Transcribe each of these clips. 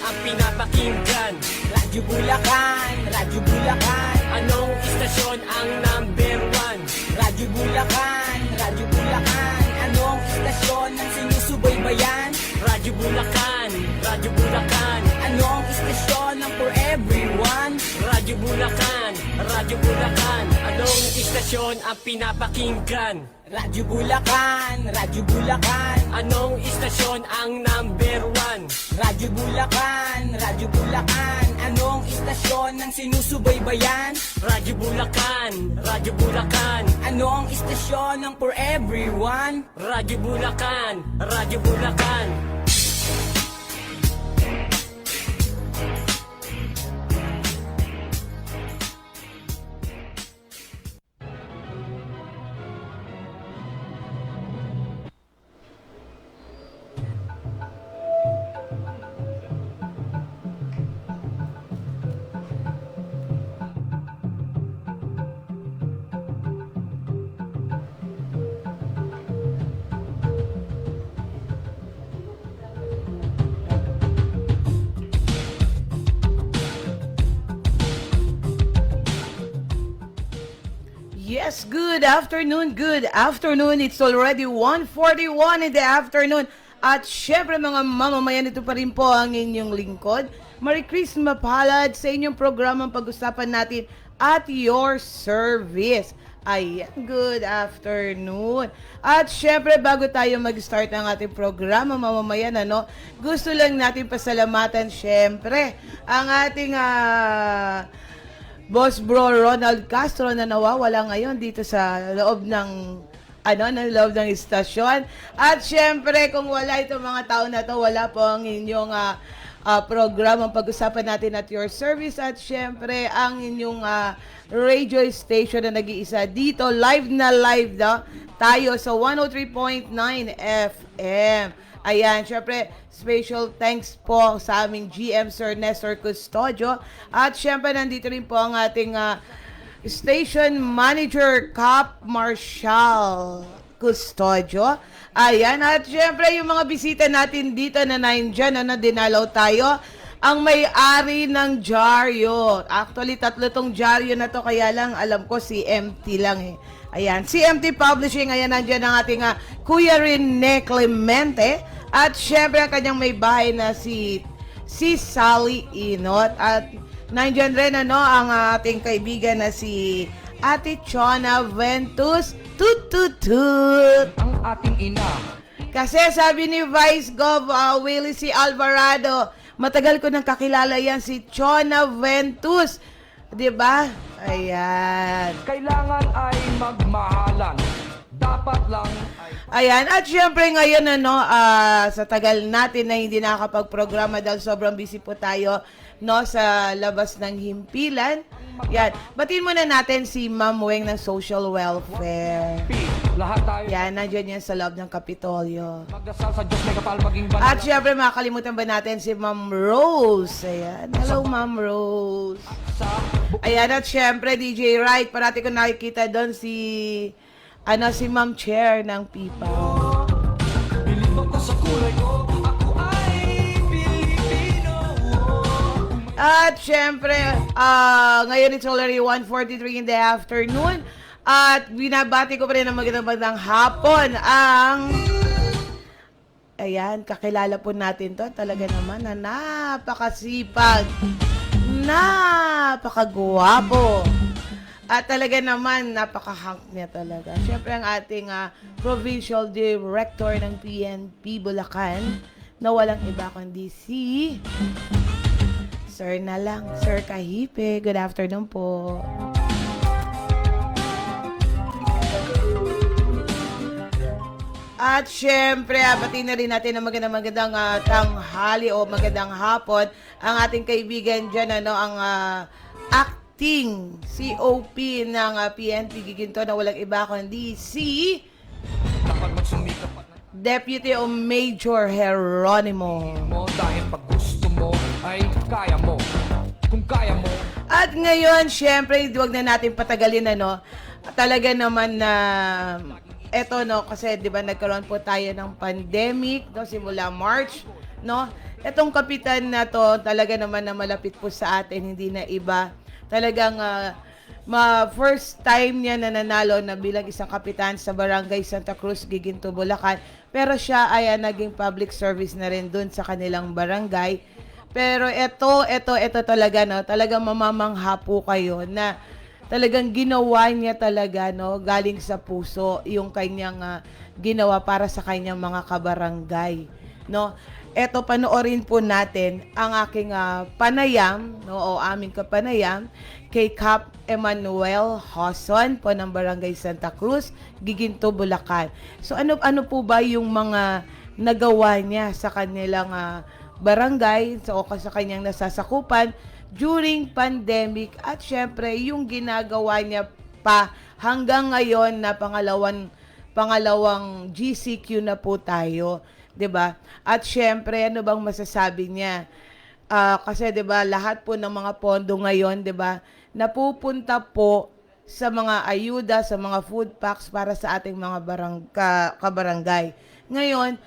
ang pinapakinggan? Radyo Bulacan, Radyo Bulacan. Anong istasyon ang number 1? Radyo Bulacan, Radyo Bulacan. Anong istasyon ang sinusubaybayan? Radyo Bulacan, Radyo Bulacan. Anong istasyon ang for everyone? Radyo Bulacan, Radyo Bulacan. Anong istasyon ang pinapakinggan? Radyo Bulacan, Radyo Bulacan. Anong istasyon ang number 1? Radyo Bulacan, Radyo Bulacan. Anong istasyon ang sinusubaybayan? Radyo Bulacan, Radyo Bulacan. Anong istasyon ang for everyone? Radyo Bulacan, Radyo Bulacan. Yes, good afternoon, good afternoon. It's already 1:41 in the afternoon. At syempre mga mamamayan, ito pa rin po ang inyong lingkod. Merry Christmas mapalad sa inyong programang pag-usapan natin at your service. Ayan, good afternoon. At syempre, bago tayo mag-start ng ating programa, mamamayan, gusto lang natin pasalamatan syempre ang ating Boss Bro Ronald Castro na nawawala ngayon dito sa loob ng loob ng istasyon. At syempre, kung wala itong mga tao na to, wala po ang inyong programang pag-usapan natin at your service. At syempre, ang inyong radio station na nag-iisa dito, live na live tayo sa 103.9 FM. Ayan, syempre, special thanks po sa aming GM Sir Nestor Custodio. At syempre, nandito rin po ang ating station manager, Cap Marshall Custodio. Ayan, at syempre, yung mga bisita natin dito na nandyan, na dinalaw tayo, ang may-ari ng dyaryo. Actually, 3 tong dyaryo na to, kaya lang alam ko si MT lang eh. Ayan, CMT Publishing, ayan, nandyan ang ating Kuya Rene Clemente. At syempre, ang kanyang may bahay na si Sally Inot. At nandyan rin ang ating kaibigan na si Ate Chona Ventus. Tut. Ang ating ina. Kasi sabi ni Vice Gov Willie C. Alvarado, matagal ko nang kakilala yan, si Chona Ventus. Diba? Ayan. Kailangan ay magmahalan. Dapat lang ay... Ayan. At syempre ngayon, sa tagal natin na hindi nakakapag-programa dahil sobrang busy po tayo, sa labas ng himpilan. Yan. Batiin muna natin si Ma'am Weng ng Social Welfare. Lahat tayo. Yan. Nandiyan yan sa loob ng Kapitolyo. Magdasal sa Diyos may kapal maging banal. At syempre, makakalimutan ba natin si Ma'am Rose? Ayan. Hello, Ma'am Rose. Ayan. At syempre, DJ Wright, parati ko nakikita doon si Ma'am Chair ng PIPA. Bilib ako sa kulay ko. Ako ay Pilipino. At syempre, ngayon it's already 1:43 in the afternoon. At binabati ko pa rin ng magandang hapon ayan, kakilala po natin to. Talaga naman na napakasipag, napakagwapo. At talaga naman, napaka-hunk niya talaga. Siyempre, ang ating Provincial Director ng PNP Bulacan, na walang iba kundi si Sir na lang, Sir Kahipe. Good afternoon po. At syempre, batiin na rin natin ang magandang tanghali o magandang hapon ang ating kaibigan dyan, ang acting COP ng PNP Giginto na walang iba kundi si Deputy o Major Geronimo. Dahil pag gusto mo ay kaya mo. Kung kaya mo. At ngayon, syempre, huwag na natin patagalin talaga naman na eto kasi 'di ba nagkaroon po tayo ng pandemic simula March no? Itong kapitan na to, talaga naman na malapit po sa atin, hindi na iba. Talagang first time niya na nanalo na bilang isang kapitan sa Barangay Santa Cruz, Giginto, Bulacan. Pero siya ay naging public service na rin dun sa kanilang barangay. Pero ito talaga, no? Talagang mamamangha po kayo na talagang ginawa niya talaga, no? Galing sa puso yung kanyang ginawa para sa kanyang mga kabarangay, no? Eto, panoorin po natin ang aking panayam, no, o aming kapanayam kay Cap Emmanuel Hoson po ng Barangay Santa Cruz, Giginto, Bulacan. So ano po ba yung mga nagawa niya sa kanilang barangay, o sa kanyang nasasakupan during pandemic, at syempre yung ginagawa niya pa hanggang ngayon na pangalawang GCQ na po tayo, 'di ba? At syempre, ano bang masasabi niya? Kasi 'di ba, lahat po ng mga pondo ngayon, 'di ba, napupunta po sa mga ayuda, sa mga food packs para sa ating mga kabarangay. Ngayon,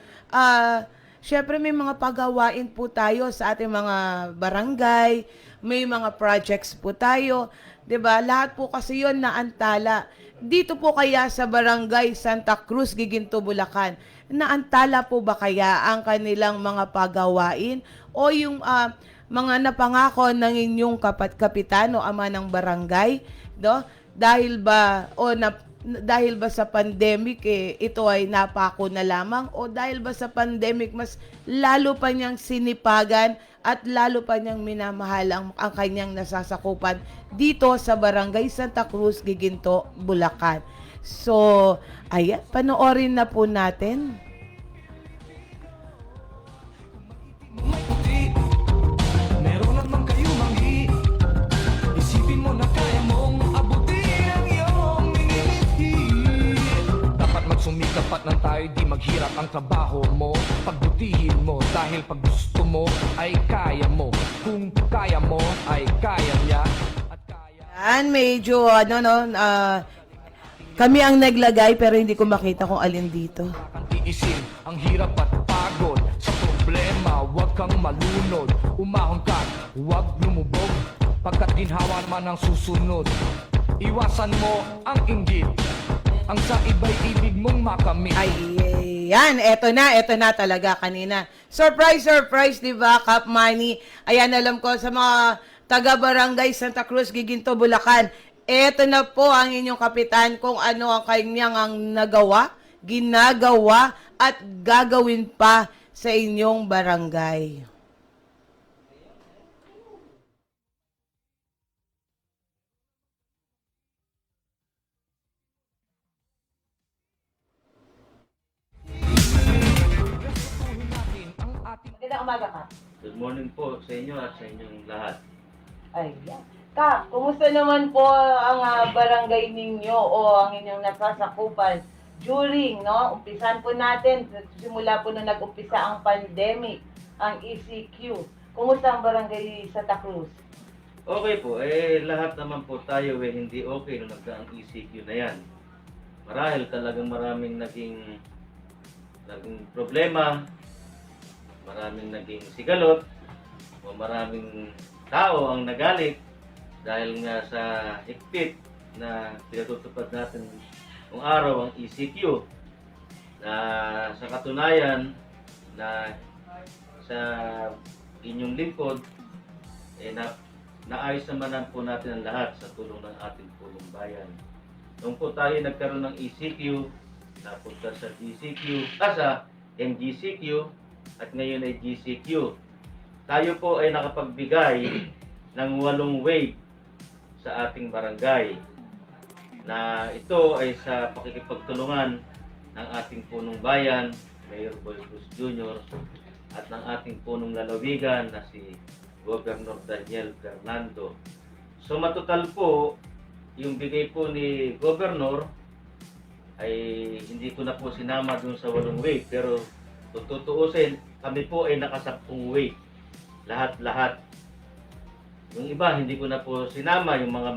syempre may mga pagawain po tayo sa ating mga barangay, may mga projects po tayo, 'di ba? Lahat po kasi 'yon naantala. Dito po kaya sa Barangay Santa Cruz, Giginto, Bulacan, naantala po ba kaya ang kanilang mga pagawain o yung mga napangako ng inyong kapitan o ama ng barangay, do? Dahil ba sa pandemic ito ay napako na lamang, o dahil ba sa pandemic mas lalo pa niyang sinipagan at lalo pa niyang minamahal ang kanyang nasasakupan dito sa Barangay Santa Cruz, Giginto, Bulacan. So, ayan, panoorin na po natin. May puti, meron naman kayo manghi. Isipin mo na kaya mong abutin ang iyong minilithi. Dapat magsumikap at nang tayo di maghirap ang trabaho mo. Pagbutihin mo dahil pag gusto mo ay kaya mo. Kung kaya mo ay kaya niya. At kaya... Yan, medyo kami ang naglagay pero hindi ko makita kung alin dito. Kang tiisin ang hirap at pagod sa problema, huwag kang malunod. Umahon ka, huwag lumubog, pagkat ginhawa naman ang susunod. Iwasan mo ang inggit, ang sa iba'y ibig mong makamit. Ay, yan, eto na talaga kanina. Surprise, di ba, Cap Manny? Ayan, alam ko sa mga taga-barangay Santa Cruz, Giginto, Bulacan, eto na po ang inyong kapitan kung ano ang kanyang ginagawa at gagawin pa sa inyong barangay. Magandang umaga, Kap. Good morning po sa inyo at sa inyong lahat. Ayan. Kap, kumusta naman po ang barangay ninyo o ang inyong nasasakupan during, no? Umpisan po natin, simula po nung nag-umpisa ang pandemic, ang ECQ. Kumusta ang barangay Santa Cruz? Okay po, lahat naman po tayo hindi okay nung nagdaang ECQ na yan. Marahil talagang maraming naging problema, maraming naging sigalot, o maraming tao ang nagalit dahil nga sa higpit na pinatutupad natin ng araw ang ECQ. Na sa katunayan na sa inyong lingkod, naayos naman po natin ang lahat sa tulong ng ating pulong bayan. Nung po tayo nagkaroon ng ECQ, napunta sa sa MGCQ, at ngayon ay GCQ. Tayo po ay nakapagbigay ng 8 wave sa ating barangay, na ito ay sa pakikipagtulungan ng ating punong bayan, Mayor Boy Cruz Jr., at ng ating punong lalawigan na si Governor Daniel Fernando. So matotal po, yung bigay po ni Governor ay hindi ko na po sinama dun sa 8 wave, pero kung tutuusin, kami po ay naka-10 wave. Lahat. Yung iba, hindi ko na po sinama, yung mga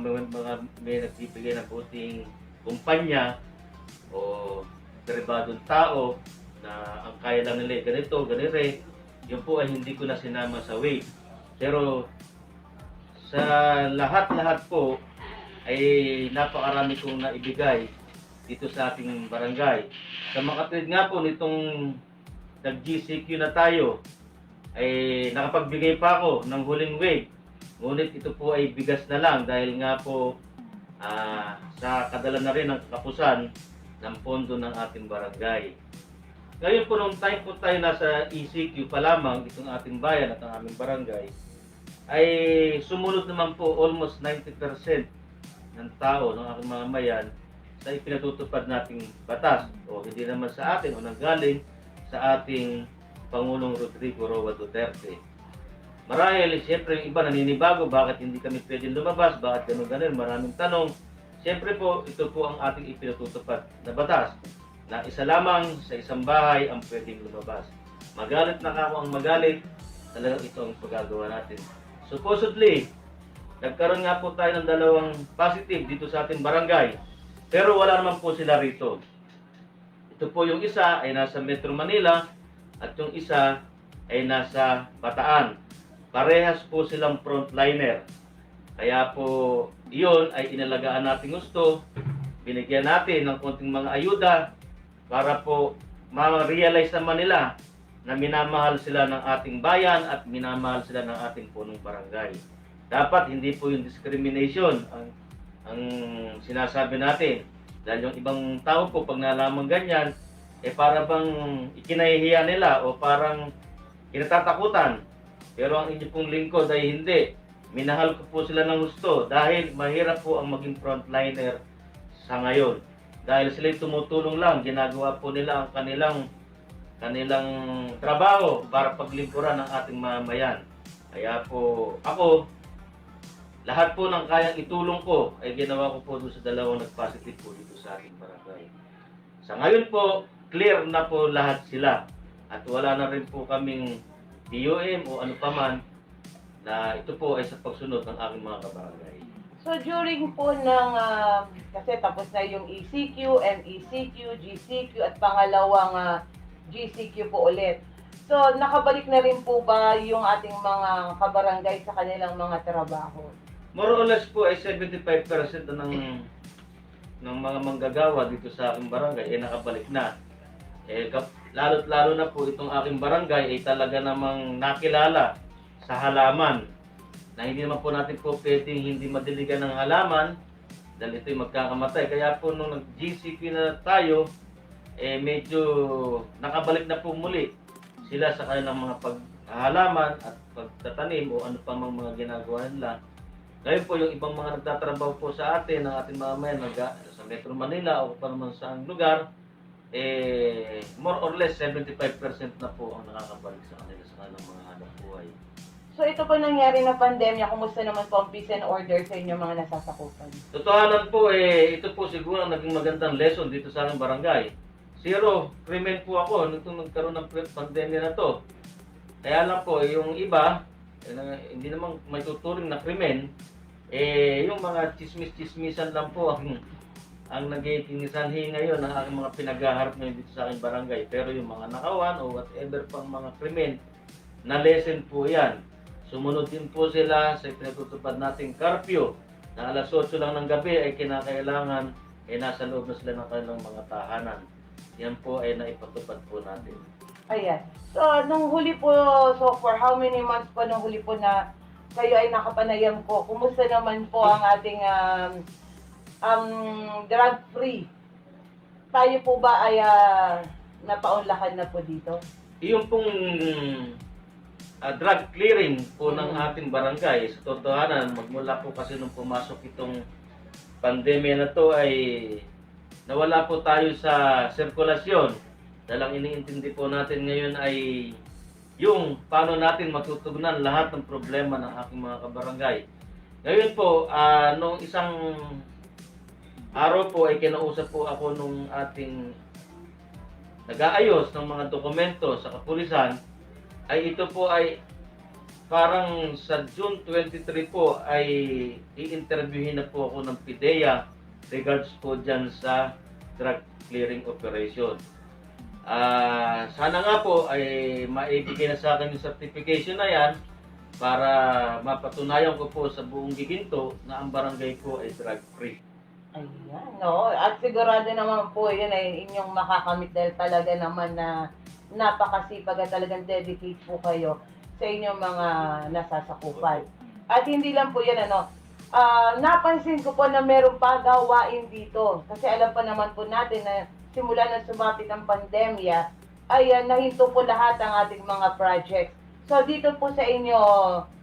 may nagbibigay ng buting kumpanya o pribadong tao na ang kaya lang nila ganito, ganire. yun po ay hindi ko na sinama sa wave. Pero sa lahat-lahat po ay napakarami kong naibigay dito sa ating barangay. Sa makatwid nga po nitong nag-GCQ na tayo, ay nakapagbigay pa ako ng huling wave. Ngunit ito po ay bigas na lang dahil nga po sa kadala na rin ng kapusan ng pondo ng ating barangay. Ngayon po nung time po tayo nasa ECQ pa lamang, itong ating bayan at ang aming barangay, ay sumunod naman po almost 90% ng tao ng aking mga mayan sa ipinatutupad nating batas. O hindi naman sa atin o nanggaling sa ating Pangulong Rodrigo Roa Duterte. Marahil, siyempre yung iba naninibago, bakit hindi kami pwedeng lumabas, bakit ganun-ganun, maraming tanong. Siyempre po, ito po ang ating ipinatutupad na batas, na isa lamang sa isang bahay ang pwedeng lumabas. Magalit na ako ang magalit, talagang ito ang pagagawa natin. Supposedly, nagkaroon nga po tayo ng 2 positive dito sa ating barangay, pero wala naman po sila rito. Ito po yung isa ay nasa Metro Manila at yung isa ay nasa Bataan. Parehas po silang frontliner. Kaya po iyon ay inalagaan natin gusto, binigyan natin ng konting mga ayuda para po ma-realize naman nila na minamahal sila ng ating bayan at minamahal sila ng ating punong barangay. Dapat hindi po yung discrimination ang sinasabi natin. Dahil yung ibang tao po pag nalaman ganyan, para bang ikinahihiya nila o parang kinatatakutan. Pero ang inyo pong lingkod ay hindi. Minahal ko po sila ng gusto dahil mahirap po ang maging frontliner sa ngayon. Dahil sila tumutulong lang, ginagawa po nila ang kanilang trabaho para paglingkuran ng ating mamayan. Kaya po ako, lahat po ng kayang itulong ko ay ginawa ko po doon sa 2 nag-positive po dito sa ating barangay. Sa ngayon po, clear na po lahat sila. At wala na rin po kaming POM o ano paman na ito po ay sa pagsunod ng aking mga kabarangay. So during po ng, kasi tapos na yung ECQ, MECQ, GCQ at pangalawang GCQ po ulit. So nakabalik na rin po ba yung ating mga kabarangay sa kanilang mga trabaho? More or less po ay 75% ng mga manggagawa dito sa aking barangay ay nakabalik na. Lalo't-lalo na po itong aking barangay ay talaga namang nakilala sa halaman na hindi naman po natin po pwedeng hindi madiligan ng halaman dahil ito'y magkakamatay. Kaya po nung nag-GCP na tayo, medyo nakabalik na po muli sila sa kanilang mga paghalaman at pagtatanim o ano pa mga ginagawa nila. Ngayon po yung ibang mga nagtatrabaho po sa atin, ng ating mga mayan sa Metro Manila o pa naman sa lugar, more or less 75% na po ang nakakabalik sa kanila sa kanilang mga hanap buhay. So ito po nangyari na pandemya, kumusta naman po ang peace and order sa inyo mga nasasakupan? Totohanan po, ito po siguro ang naging magandang lesson dito sa aming barangay. Zero krimen po ako nung nagkaroon ng pandemya na to. Kaya lang po, yung iba, hindi naman may tuturing na krimen, yung mga chismis-chismisan lang po ang nagiging sanhi ngayon ng aking mga pinaghaharap ngayon dito sa aking barangay. Pero yung mga nakawan o whatever pang mga krimen, na lesson po yan. Sumunod din po sila sa pinatutupad nating curfew na alas 8 lang ng gabi ay kinakailangan nasa loob na sila ng kanilang mga tahanan. Yan po ay naipatupad po natin. Ayan. So, nung huli po, so for how many months po nung huli po na kayo ay nakapanayam po, kumusta naman po ang ating drug-free? Tayo po ba ay napaunlakan na po dito? Yung pong drug clearing po ng ating barangay, sa totohanan, magmula po kasi nung pumasok itong pandemya na to ay nawala po tayo sa sirkulasyon. Dahil ang iniintindi po natin ngayon ay yung paano natin matutugnan lahat ng problema ng aking mga kabarangay. Ngayon po, nung isang araw po ay kinausap po ako nung ating nag-aayos ng mga dokumento sa kapulisan, ay ito po ay parang sa June 23 po ay i-interviewin na po ako ng PIDEA regards po dyan sa drug clearing operation. Sana nga po ay maibigay na sa akin yung certification na yan para mapatunayan ko po sa buong Giginto na ang barangay ko ay drug-free. Ayan, no. At sigurado naman po yun ay inyong makakamit dahil talaga naman na napakasipag at talagang dedicate po kayo sa inyong mga nasasakupan. At hindi lang po yan, napansin ko po na meron pa gawain dito. Kasi alam pa naman po natin na simula na sumapit ang pandemya, ay nahinto po lahat ang ating mga projects. So dito po sa inyo,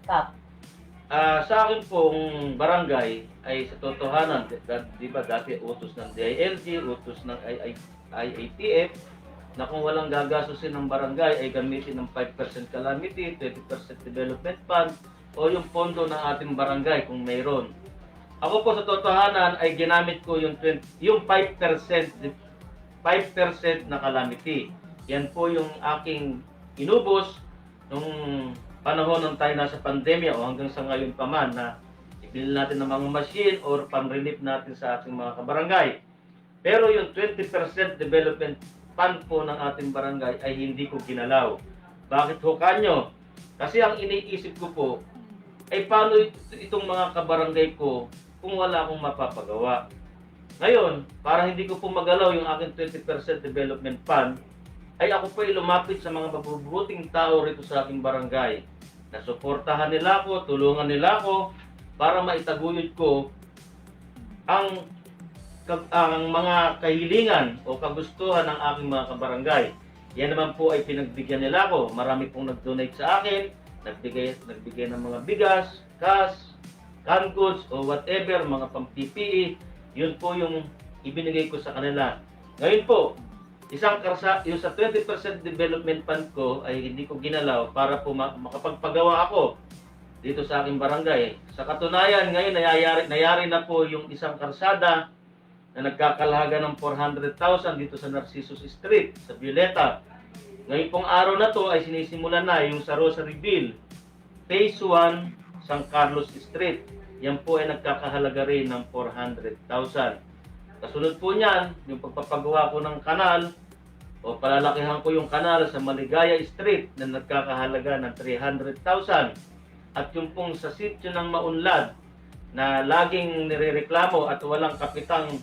Kap. Sa akin pong barangay ay sa totohanan, di ba dati utos ng DILG, utos ng IATF, na kung walang gagastusin ng barangay ay gamitin ng 5% calamity, 20% development fund, o yung pondo ng ating barangay kung mayroon. Ako po sa totohanan ay ginamit ko yung 5% na calamity. Yan po yung aking inubos nung panahon ng tayo nasa pandemya o hanggang sa ngayon pa man na ibili natin ng mga machine or pan-relief natin sa ating mga kabarangay. Pero yung 20% development fund po ng ating barangay ay hindi ko ginalaw. Bakit ho kanyo? Kasi ang iniisip ko po ay paano itong mga kabarangay ko kung wala akong mapapagawa. Ngayon, para hindi ko po magalaw yung aking 20% development fund, ay ako po ay lumapit sa mga mabubuting tao rito sa aking barangay. Nasuportahan nila ako, tulungan nila ako para maitaguyod ko ang mga kahilingan o kagustuhan ng aking mga kabarangay. Yan naman po ay pinagbigyan nila ako. Marami pong nag-donate sa akin, nagbigay ng mga bigas, cash, canned goods o whatever, mga pang-PPE. Yun po yung ibinigay ko sa kanila. Ngayon po, yung sa 20% development fund ko ay hindi ko ginalaw para po makapagpagawa ako dito sa aking barangay. Sa katunayan, ngayon nayari na po yung isang karsada na nagkakalaga ng 400,000 dito sa Narcissus Street, sa Violeta. Ngayon pong araw na to ay sinisimulan na yung sa Rosaryville, Phase 1, San Carlos Street. Yan po ay nagkakahalaga rin ng 400,000. Kasunod po niyan, yung pagpapagawa ko ng kanal o palalakihan ko yung kanal sa Maligaya Street na nagkakahalaga ng 300,000. At yung pong sa sitio ng Maunlad na laging nirereklamo at walang kapitang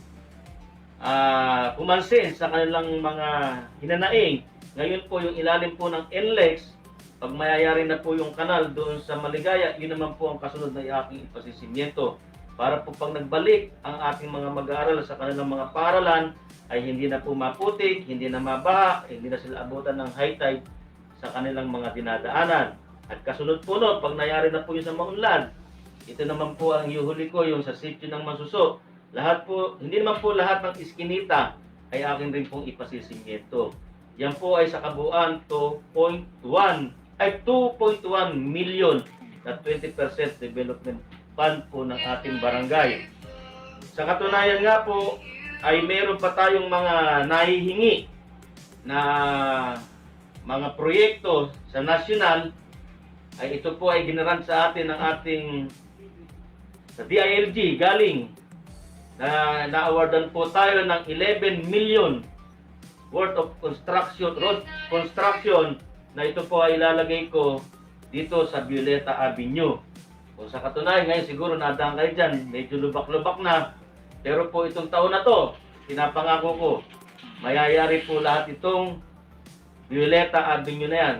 pumansin sa kanilang mga hinanaing. Ngayon po yung ilalim po ng NLEX, pag mayayari na po yung kanal doon sa Maligaya, yun naman po ang kasunod na aking ipasisimyento. Para po pag nagbalik ang ating mga mag-aaral sa kanilang mga paaralan, ay hindi na po maputik, hindi na mabaha, hindi na sila abutan ng high tide sa kanilang mga dinadaanan. At kasunod po nun, pag nayari na po yung sa Maunlad, ito naman po ang iuhuli ko, yung sa sitio ng Masuso. Lahat po, hindi naman po lahat ng iskinita ay akin rin pong ipasisimyento. Yan po ay sa kabuuan 2.1 million na 20% development fund po ng ating barangay. Sa katunayan nga po, ay meron pa tayong mga nahihingi na mga proyekto sa nasyonal, ay ito po ay ginaran sa atin ng ating sa DILG galing na na-awardan po tayo ng 11 million worth of road construction na ito po ay ilalagay ko dito sa Violeta Avenue. Kung sa katunayan, ngayon siguro nadaan kayo dyan, medyo lubak-lubak na. Pero po itong taon na to, pinapangako ko, mayayari po lahat itong Violeta Avenue na yan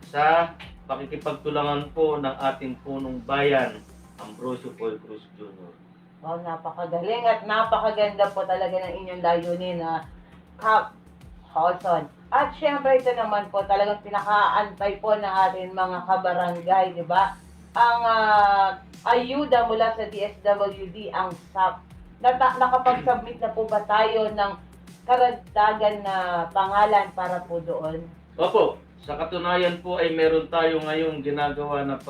sa pakikipagtulangan po ng ating punong bayan, Ambrosio Paul Cruz Jr. Wow, napakagaling at napakaganda po talaga ng inyong layunin na Kap Holson. At syempre ito naman po talagang pinakaantay po ng ating mga kabarangay, di ba? Ang ayuda mula sa DSWD, ang SAP. Nakapag-submit na po ba tayo ng karagdagan na pangalan para po doon? Opo, sa katunayan po ay meron tayo ngayong ginagawa na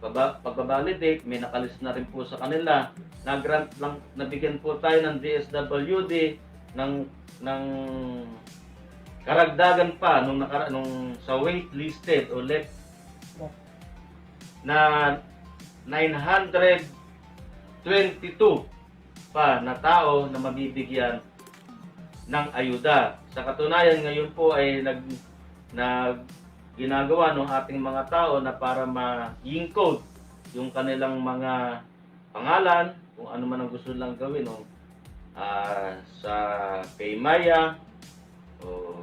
pagbabalidate, may nakalis na rin po sa kanila. Na-grant lang, nabigyan po tayo ng DSWD ng karagdagan pa nung sa waitlisted o left na 922 pa na tao na mabibigyan ng ayuda. Sa katunayan, ngayon po ay ginagawa ng ating mga tao na para ma-encode yung kanilang mga pangalan, kung ano man ang gusto nilang gawin, no? Sa Paymaya o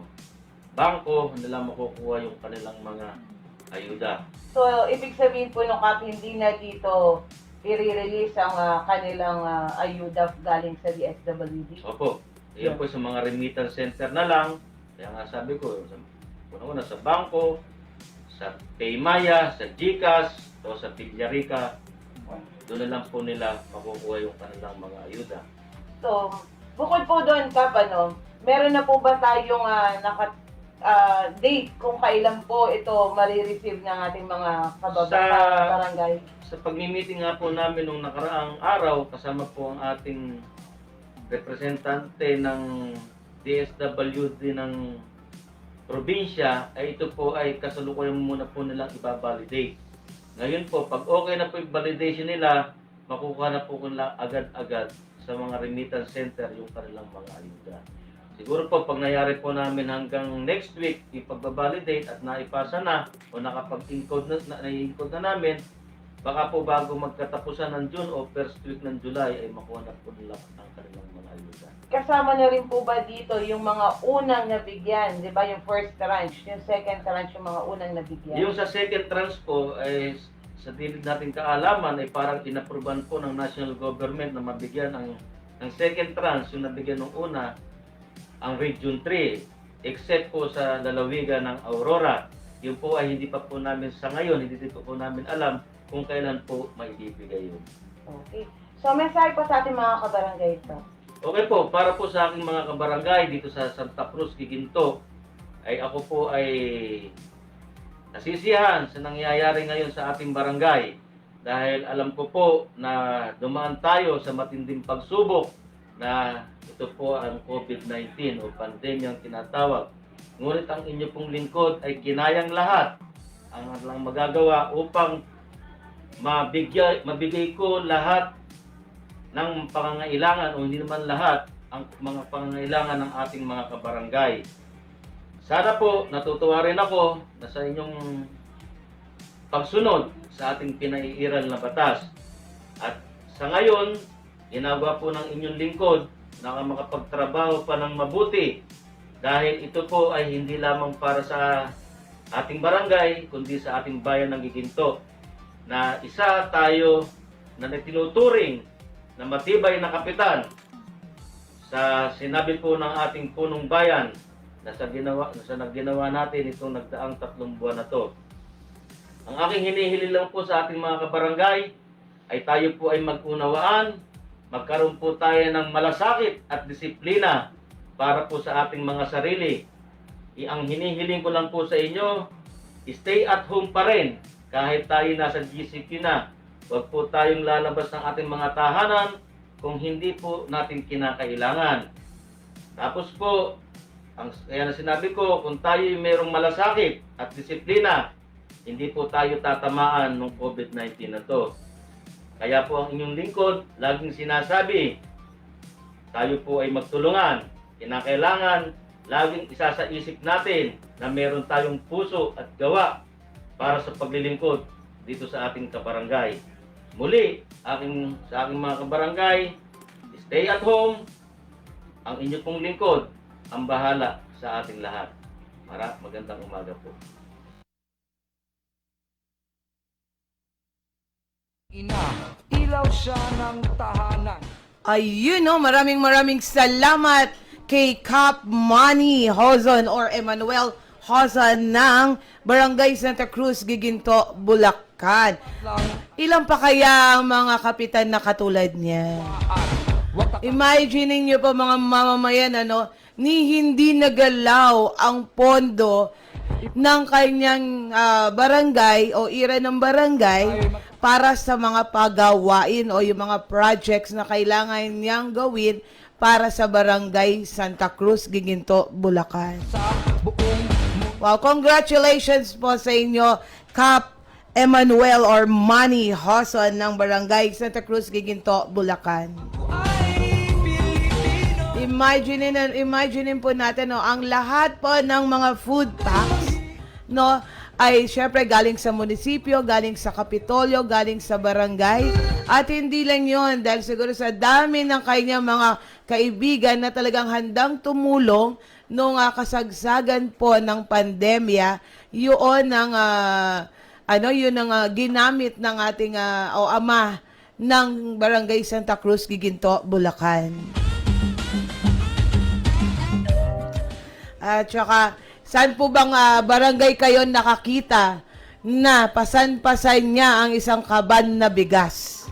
bangko, nila makukuha yung kanilang mga ayuda. So, ibig sabihin po nung Kap, hindi na dito i-release ang kanilang ayuda galing sa DSWD? Opo, yan po sa mga remittance center na lang. Kaya nga sabi ko, una-una sa bangko, sa Paymaya, sa GCash, o sa Piliarica, doon na lang po nila makukuha yung kanilang mga ayuda. So, bukod po doon, Kap, meron na po ba tayong date kung kailan po ito marireceive ng ating mga barangay? Sa pagmi-meeting nga po namin nung nakaraang araw, kasama po ang ating representante ng DSWD ng probinsya, ay ito po ay kasalukuyan muna po nilang i-validate. Ngayon po, pag okay na po yung validation nila, makukuha na po nila agad-agad sa mga remittance center yung kanilang mga ayuda. Siguro po, pag nangyari po namin hanggang next week, ipag-validate at naipasa na o nakapag-encode na namin, baka po bago magkatapusan ng June o first week ng July ay makuha na po nila ang kanilang mga ayuda. Kasama na rin po ba dito yung mga unang nabigyan, di ba? Yung first tranche, yung second tranche, yung mga unang nabigyan? Yung sa second tranche po, ay sa dinig nating kaalaman ay parang inapruban po ng national government na mabigyan ng second tranche, yung nabigyan ng una, ang Region 3, except po sa lalawigan ng Aurora. Yun po ay hindi pa po namin sa ngayon, hindi po namin alam kung kailan po maibibigay yun. Okay. So, mensahe po sa ating mga kabarangay ito. Okay po, para po sa aking mga kabarangay dito sa Santa Cruz, Giginto, ay ako po ay nasisiyahan sa nangyayari ngayon sa ating barangay dahil alam ko po na dumaan tayo sa matinding pagsubok na ito po ang COVID-19 o pandemyang tinatawag. Ngunit ang inyo pong lingkod ay kinayang lahat ang lang magagawa upang mabigay ko lahat ng pangangailangan o hindi naman lahat ang mga pangangailangan ng ating mga kabarangay. Sana po natutuwa rin ako na sa inyong pagsunod sa ating pinaiiral na batas. At sa ngayon, ginagawa po ng inyong lingkod na makapagtrabaho pa ng mabuti dahil ito po ay hindi lamang para sa ating barangay kundi sa ating bayan ng Giginto na isa tayo na tinuturing na matibay na kapitan sa sinabi po ng ating punong bayan na sa ginawa natin itong nagdaang 3 buwan na to. Ang aking hinihiling lang po sa ating mga kabarangay ay tayo po ay mag-unawaan, magkaroon po tayo ng malasakit at disiplina para po sa ating mga sarili. Ang hinihiling ko lang po sa inyo, stay at home pa rin kahit tayo nasa GCQ na. Huwag po tayong lalabas ng ating mga tahanan kung hindi po natin kinakailangan. Tapos po, kaya na sinabi ko, kung tayo mayroong malasakit at disiplina, hindi po tayo tatamaan ng COVID-19 na to. Kaya po ang inyong lingkod, laging sinasabi, tayo po ay magtulungan. Kinakailangan, laging isa sa isip natin na meron tayong puso at gawa para sa paglilingkod dito sa ating kabarangay. Muli, sa aking mga kabarangay, stay at home. Ang inyo pong lingkod, ang bahala sa ating lahat. Magandang umaga po. Ilaw siya ng tahanan. Ayun, no, maraming salamat kay Kap Manny Hozon or Emmanuel Hozon ng Barangay Santa Cruz, Giginto, Bulacan. Ilan pa kaya ang mga kapitan na katulad niya? Imagine niyo po mga mamamayan, ni hindi nagalaw ang pondo ng kanyang barangay o ira ng barangay para sa mga pagawain o yung mga projects na kailangan niyang gawin para sa Barangay Santa Cruz, Giginto, Bulacan. Wow, congratulations po sa inyo, Kap Emmanuel or Manny Hozon ng Barangay Santa Cruz, Giginto, Bulacan. Imaginein po natin, no, ang lahat po ng mga food packs, no, ay syempre galing sa munisipyo, galing sa kapitolyo, galing sa barangay. At hindi lang yon, dahil siguro sa dami ng kanyang mga kaibigan na talagang handang tumulong nung kasagsagan po ng pandemya, yun ang ginamit ng ating ama ng Barangay Santa Cruz, Giginto, Bulacan. At saka, saan po bang barangay kayo nakakita na pasan-pasan niya ang isang kaban na bigas?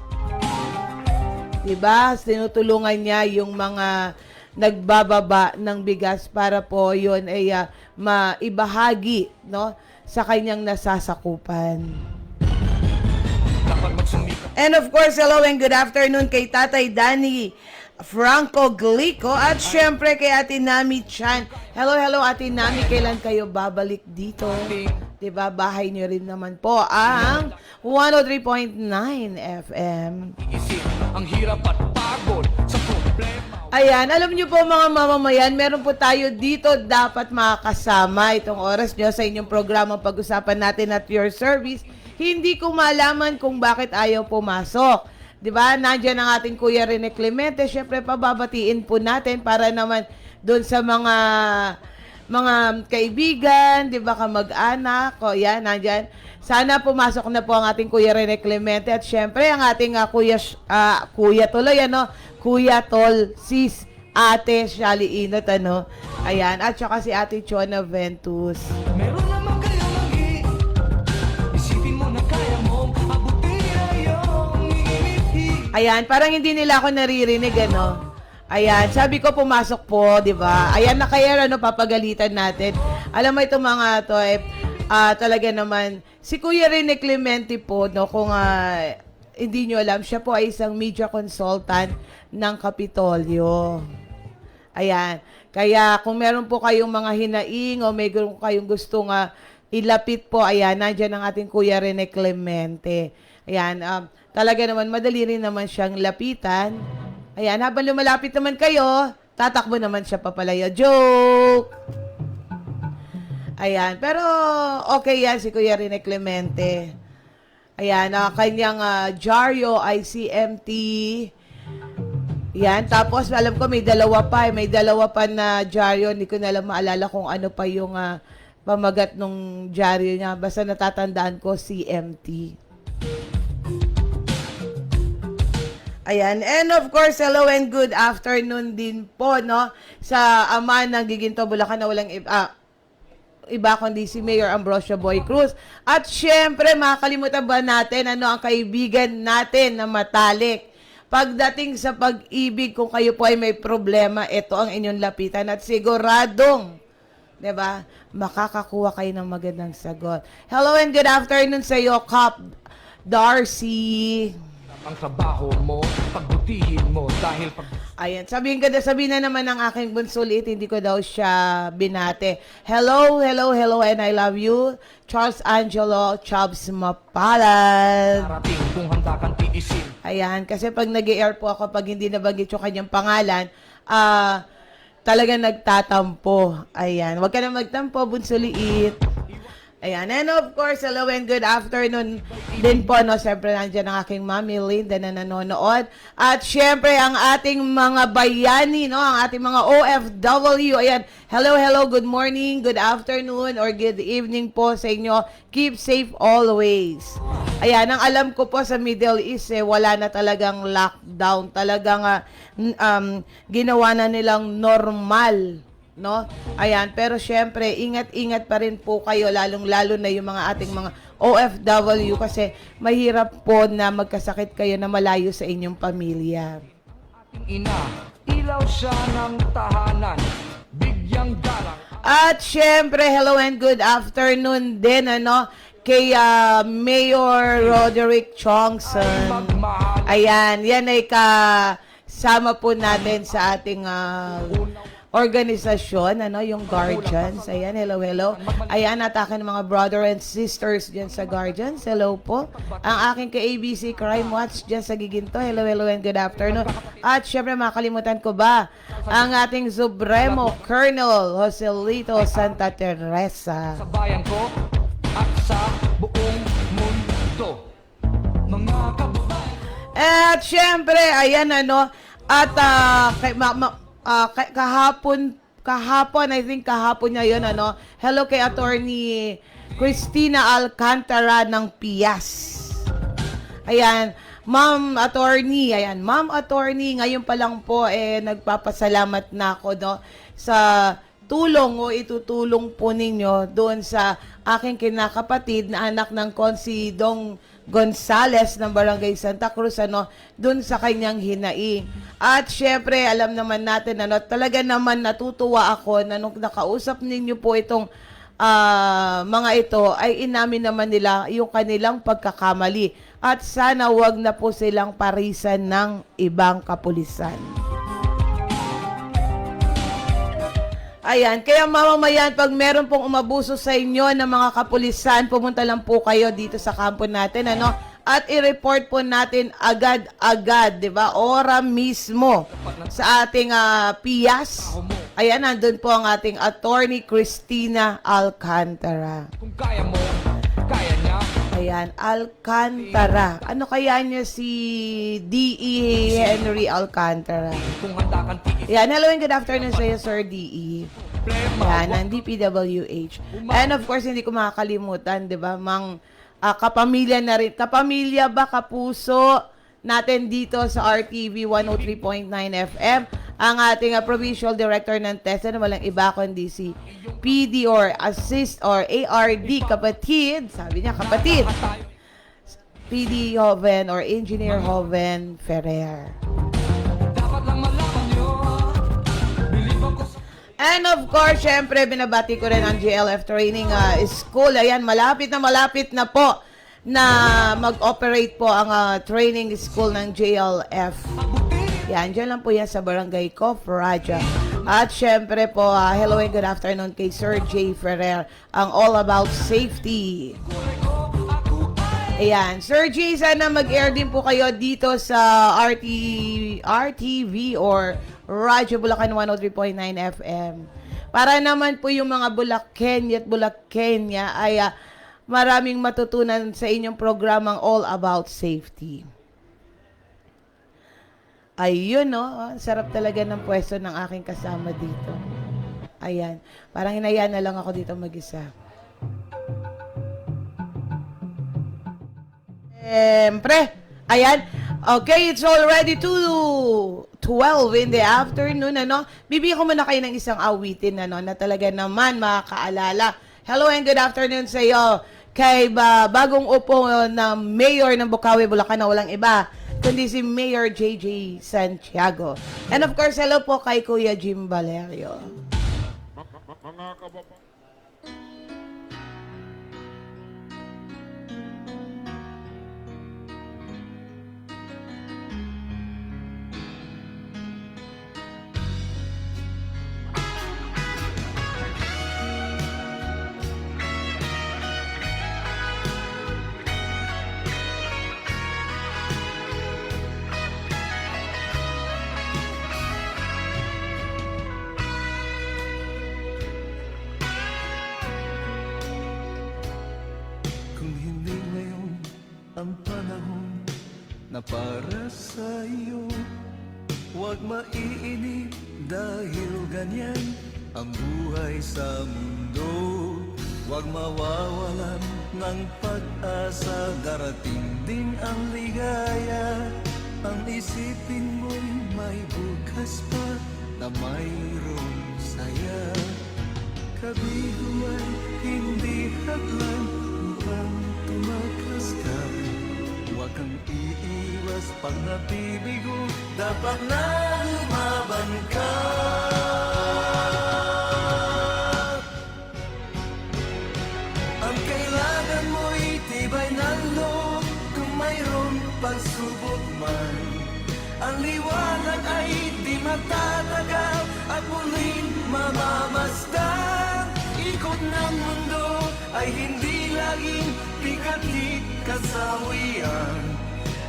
Diba? Tinutulungan niya yung mga nagbababa ng bigas para po yun ay maibahagi, no, sa kanyang nasasakupan. And of course, hello and good afternoon kay Tatay Danny Franco Glico at syempre kay Ate Nami Chan. Hello, Ate Nami, kailan kayo babalik dito? Diba, bahay niyo rin naman po ang 103.9 FM. Isip ang hirap at pagod sa problema. Ayan, alam niyo po mga mamamayan, meron po tayo dito dapat makakasama itong oras nyo sa inyong programa pag-usapan natin at your service. Hindi ko malaman kung bakit ayaw pumasok. 'Di ba? Nandiyan ang ating Kuya Rene Clemente. Syempre pababatiin po natin para naman doon sa mga kaibigan, 'di ba, kamag-anak. O yan, nandiyan. Sana pumasok na po ang ating Kuya Rene Clemente at syempre ang ating kuya tuloy, ano, Kuya Tol, sis, Ate Shali Inot, ano. Ayan, at saka si Ate Chona Ventus. Meron naman kayo magi. Isipin mo na kaya mong abutin ang iyong ngiti. Ayan, parang hindi nila ako naririnig, ano. Ayan, sabi ko pumasok po, di ba? Ayan, na kaya, ano, papagalitan natin. Alam mo itong mga to, talaga naman, si Kuya Rene Clemente po, no, kung hindi nyo alam, siya po ay isang media consultant ng Kapitolyo. Ayan. Kaya kung meron po kayong mga hinaing o may kayong gustong ilapit po, ayan, nandiyan ang ating Kuya Rene Clemente. Ayan, talaga naman, madali rin naman siyang lapitan. Ayan, habang lumalapit naman kayo, tatakbo naman siya papalayo. Joke! Ayan, pero okay yan si Kuya Rene Clemente. Ayan, kanyang Jaryo ICMT. Yan, tapos alam ko may dalawa pa na Jaryo. Hindi ko na lang maalala kung ano pa yung pamagat nung Jaryo niya. Basta natatandaan ko, CMT. Ayan, and of course, hello and good afternoon din po, no, sa ama ng Giginto, Bulacan na walang iba kundi si Mayor Ambrosio Boy Cruz. At syempre, makakalimutan ba natin ano ang kaibigan natin na matalik? Pagdating sa pag-ibig, kung kayo po ay may problema, ito ang inyong lapitan at siguradong, 'di ba, makakakuha kayo ng magandang sagot. Hello and good afternoon sa iyo, Cap Darcy. Ang trabaho mo, pagbutihin mo dahil Ayan, sabihin na naman ng aking bunsulit, hindi ko daw siya binate. Hello, and I love you. Charles Angelo Chubbs Mapalad. darating kung handa kang tiisin. Ayan, kasi pag nag-air po ako, pag hindi nabanggit yung kanyang pangalan, talaga nagtatampo. Ayan, wag ka na magtampo, bunsuliit. Ayan, and of course, hello and good afternoon din po, no, siyempre nandiyan ang aking Mami Linda na nanonood. At siyempre, ang ating mga bayani, no, ang ating mga OFW. Ayan, hello, good morning, good afternoon, or good evening po sa inyo. Keep safe always. Ayan, ang alam ko po sa Middle East, wala na talagang lockdown. Talagang ginawa na nilang normal, no? Ayan, pero syempre, ingat-ingat pa rin po kayo, lalong-lalo na yung mga ating mga OFW kasi mahirap po na magkasakit kayo na malayo sa inyong pamilya. Ating ina, ilaw siya ng tahanan, bigyang galang. At syempre, hello and good afternoon din, ano, kay Mayor Roderick Chongson. Magmahal. Ayan, yan ay kasama po natin sa ating organisasyon, ano, yung Guardians. Ayan, hello, hello. Ayan, at aking mga brother and sisters dyan sa Guardians. Hello po. Ang aking ka-ABC Crime Watch dyan sa Giginto. Hello, hello, and good afternoon. At syempre, makalimutan ko ba, ang ating Supremo Colonel Joselito Santa Teresa. Sa bayan ko at sa buong mundo. Mga kababayan. At syempre, ayan ano, at kahapon, I think kahapon niya yun, ano, hello kay Attorney Cristina Alcantara ng Pias. Ayan, Ma'am Attorney, ngayon pa lang po, nagpapasalamat na ako, no, sa tulong o itutulong po ninyo doon sa aking kinakapatid na anak ng Considong Gonzales ng Barangay Santa Cruz, ano, doon sa kanyang hinaing. At syempre, alam naman natin, ano, talaga naman natutuwa ako na nung nakausap ninyo po itong mga ito, ay inamin naman nila yung kanilang pagkakamali. At sana wag na po silang parisan ng ibang kapulisan. Ayan, kaya mamamayan, pag meron pong umabuso sa inyo ng mga kapulisan, pumunta lang po kayo dito sa kampo natin, ano? At i-report po natin agad-agad, di ba? Ora mismo sa ating PIAS. Ayan, nandun po ang ating Attorney Cristina Alcantara. Kung kaya mo, kaya niya. Ayan, Alcantara. Ano kaya niya si D.E. Henry Alcantara? Kung handa kang tiis. Yan, hello and good afternoon sa iyo, Sir D.E. Yan, ng DPWH. And of course, hindi ko makakalimutan, di ba, kapamilya na rin. Kapamilya ba, kapuso natin dito sa RTV 103.9 FM, ang ating Provincial Director ng TESA na walang iba kundi si PD or Assist or ARD, kapatid, sabi niya, kapatid, PD Hoven or Engineer Hoven Ferrer. Dapat lang malaman nyo. Believe ako sa... And of course, syempre, binabati ko rin ang JLF Training School. Ayan, malapit na po na mag-operate po ang training school ng JLF. Yan, dyan lang po yan sa Barangay Cof, Raja. At syempre po, hello and good afternoon kay Sir J. Ferrer, ang All About Safety. Ayan, Sir J, sana mag-air din po kayo dito sa RTV or Radyo Bulacan 103.9 FM. Para naman po yung mga Bulacani at Bulacania ay maraming matutunan sa inyong programang All About Safety. Ayun, no? Sarap talaga ng pwesto ng aking kasama dito. Ayan. Parang hinayaan na lang ako dito mag-isa. Siyempre. Ayan. Okay, it's already 2:12 in the afternoon, ano? Bibigyan ko muna kayo ng isang awitin, ano, na talaga naman makakaalala. Hello and good afternoon sa iyo. Kay bagong upo na mayor ng Bukawi, Bulacan na walang iba kundi si Mayor JJ Santiago. And of course, hello po kay Kuya Jim Valerio. Mga kababayan. Kung hindi ngayon ang panahon na para sa iyo, huwag maiinip dahil ganyan ang buhay sa mundo. Huwag mawawalan ng pag-asa, darating din ang ligaya. Ang isipin mo'y may bukas pa na mayroong saya. Kabiguan, hindi hadlan upang tumakas ka. Huwag kang iiwas pag nabibigo, dapat na lumaban ka. Ang kailangan mo'y tibay ng loob, kung mayroong pagsubok man Ang liwanag ay di matatagal at muling mamamasdan. Ikot ng mundo ay hindi laging pikati kasawian.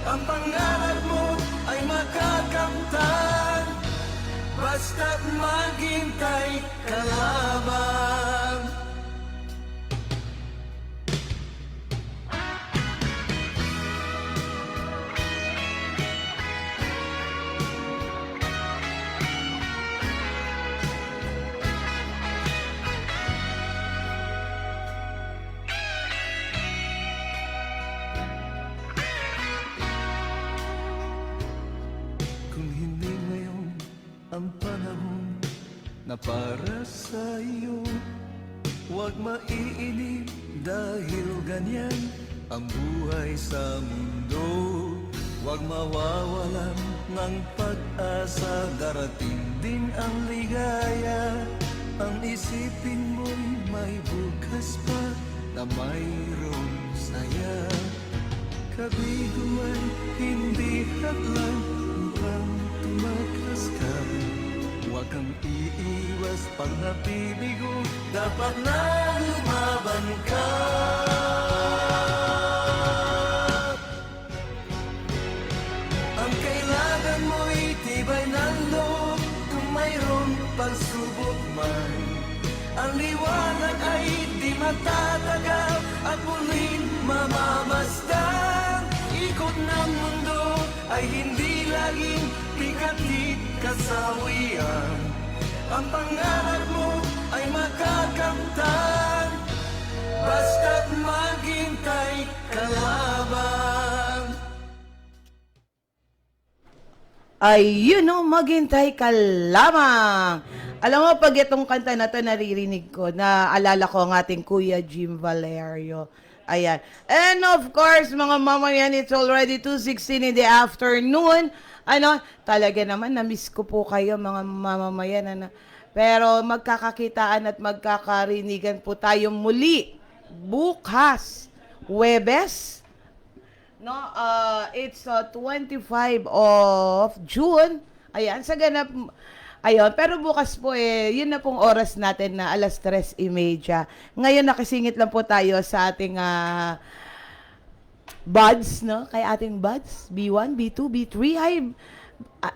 Ang pangarap mo ay makakamtan, basta't maghintay ka lamang. Kung hindi ngayon ang panahon na para sa iyo, huwag maiinip dahil ganyan ang buhay sa mundo. Huwag mawawalan ng pag-asa, darating din ang ligaya. Ang isipin mo'y may bukas pa na mayroong saya. Kabiguan, hindi hadlang upang tumakas ka. Huwag kang iiwas pag napibigo, dapat na lumaban ka. Ang kailangan mo'y tibay ng loob kung mayroong pagsubok man. Ang liwanag ay di matatagal at muling mamamasdan. Ikot ng mundo ay hindi laging pikati kasawian. Ang pangarap mo ay makakamtan, basta't maghintay ka lamang. Ayun o, maghintay ka lamang. Alam mo, pag itong kanta na to naririnig ko, naalala ko ang ating Kuya Jim Valerio. Ayan. And of course, mga mamayan, it's already 2:16 in the afternoon. Ano, talaga naman, na-miss ko po kayo, mga mamamayan. Ano. Pero magkakakitaan at magkakarinigan po tayo muli. Bukas, Huwebes. No, it's 25 of June. Ayan, sa ganap. Ayun, pero bukas po yun na pong oras natin na 3:30. Ngayon nakisingit lang po tayo sa ating buds, no? Kay ating buds, B1, B2, B3. Ay,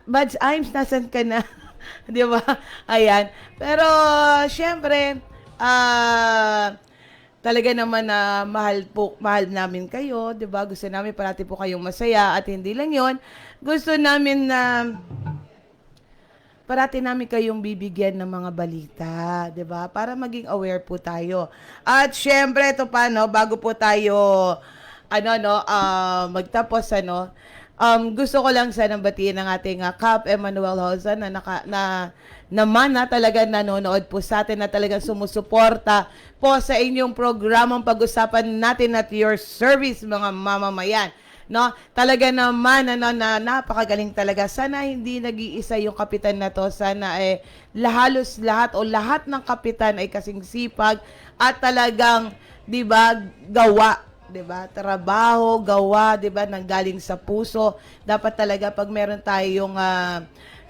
buds, Imes, nasan ka na? Di ba? Ayan. Pero, syempre, talaga naman na mahal namin kayo, 'di ba? Gusto namin parati po kayong masaya at hindi lang 'yon. Gusto namin na parati namin kayong bibigyan ng mga balita, 'di ba? Para maging aware po tayo. At syempre ito pa no, bago po tayo magtapos gusto ko lang sanang batiin ng ating Cap Emmanuel Hosa na talaga nanonood po sa atin, na talagang sumusuporta po sa inyong programang pag-usapan natin at your service, mga mamamayan. No, talaga naman na napakagaling talaga. Sana hindi nag-iisa yung kapitan na to. Sana lahat ng kapitan ay kasing sipag at talagang 'di ba gawa, 'di ba? Trabaho, gawa, 'di ba, nanggaling sa puso. Dapat talaga pag meron tayong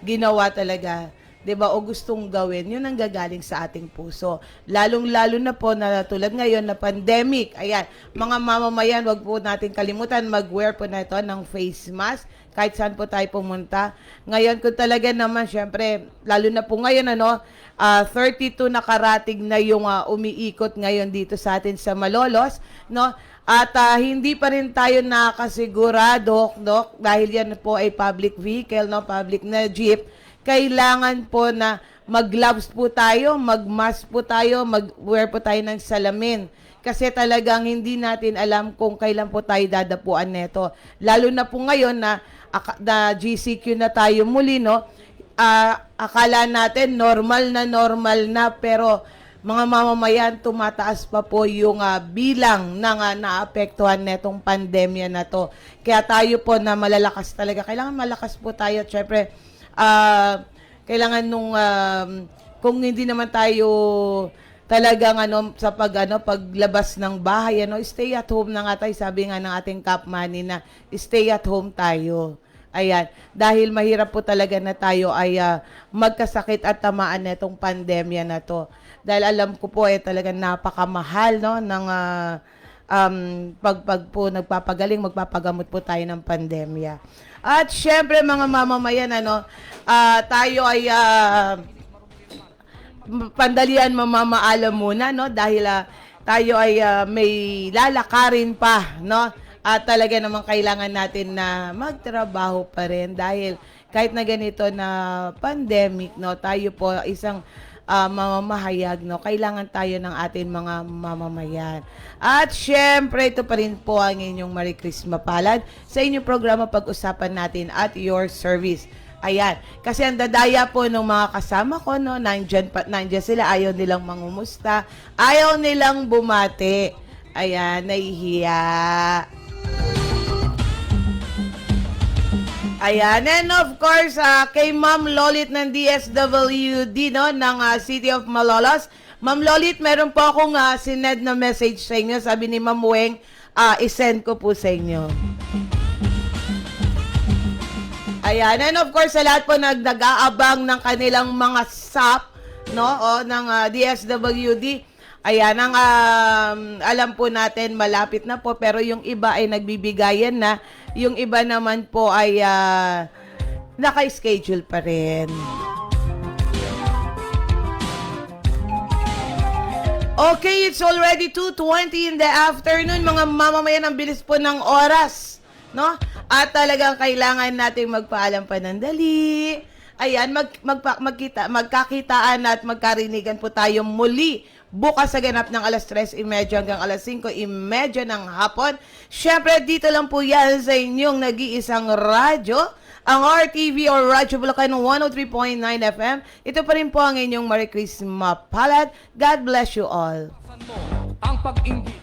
ginawa talaga, 'di ba, o gustong gawin, 'yun ang gagaling sa ating puso. Lalong-lalo na po na tulad ngayon na pandemic. Ayan, mga mamamayan, wag po natin kalimutan mag-wear po na ito ng face mask kahit saan po tayo pumunta. Ngayon kung talaga naman, syempre, lalo na po ngayon 32 nakarating na yung umiikot ngayon dito sa atin sa Malolos, no? At hindi pa rin tayo nakasigurado, no? Dahil yan po ay public vehicle, no? Public na jeep. Kailangan po na mag-gloves po tayo, mag-mask po tayo, mag-wear po tayo ng salamin. Kasi talagang hindi natin alam kung kailan po tayo dadapuan neto. Lalo na po ngayon na GCQ na tayo muli, no? Akala natin normal na, pero mga mamamayan, tumataas pa po yung bilang ng naapektuhan netong pandemya na to. Kaya tayo po na malalakas talaga. Kailangan malakas po tayo. Siyempre, kailangan kung hindi naman tayo talagang sa paglabas ng bahay, stay at home na nga tayo. Sabi nga ng ating Cap Money na stay at home tayo. Ayan, dahil mahirap po talaga na tayo ay magkasakit at tamaan na itong pandemya na to. Dahil alam ko po talaga napakamahal no ng pag po nagpapagaling, magpapagamot po tayo ng pandemya. At syempre mga mamamayan tayo ay pandalian mamamaalam muna no dahil tayo ay may lalakarin pa no. At talaga naman kailangan natin na magtrabaho pa rin dahil kahit na ganito na pandemic, no, tayo po isang mamamahayag, no, kailangan tayo ng ating mga mamamayan. At syempre, ito pa rin po ang inyong Marie Chris Mapalad sa inyong programa Pag-usapan Natin at Your Service. Ayan, kasi ang dadaya po ng mga kasama ko, no, nandiyan sila, ayaw nilang mangumusta, ayaw nilang bumati. Ayan, nahihiya. Ayan, and of course, kay Ma'am Lolit ng DSWD, no, ng City of Malolos. Ma'am Lolit, meron po akong sinend na message sa inyo. Sabi ni Ma'am Weng, isend ko po sa inyo. Ayan, and of course, sa lahat po nag-aabang ng kanilang mga SAP, no, ng DSWD. Ayan, ang alam po natin, malapit na po, pero yung iba ay nagbibigayan na. Yung iba naman po ay naka-schedule pa rin. Okay, it's already 2:20 in the afternoon. Mga mamamayan, ang bilis po ng oras, no? At talagang kailangan nating magpaalam pa ng dali. Ayan, magkakitaan at magkarinigan po tayo muli bukas sa ganap ng alas 3:30 hanggang alas 5:30 ng hapon. Syempre, dito lang po yan sa inyong nag-iisang radyo, ang RTV or Radyo Bulacan 103.9 FM. Ito pa rin po ang inyong Marie Chris Mapalad. God bless you all. Ang pag-inggit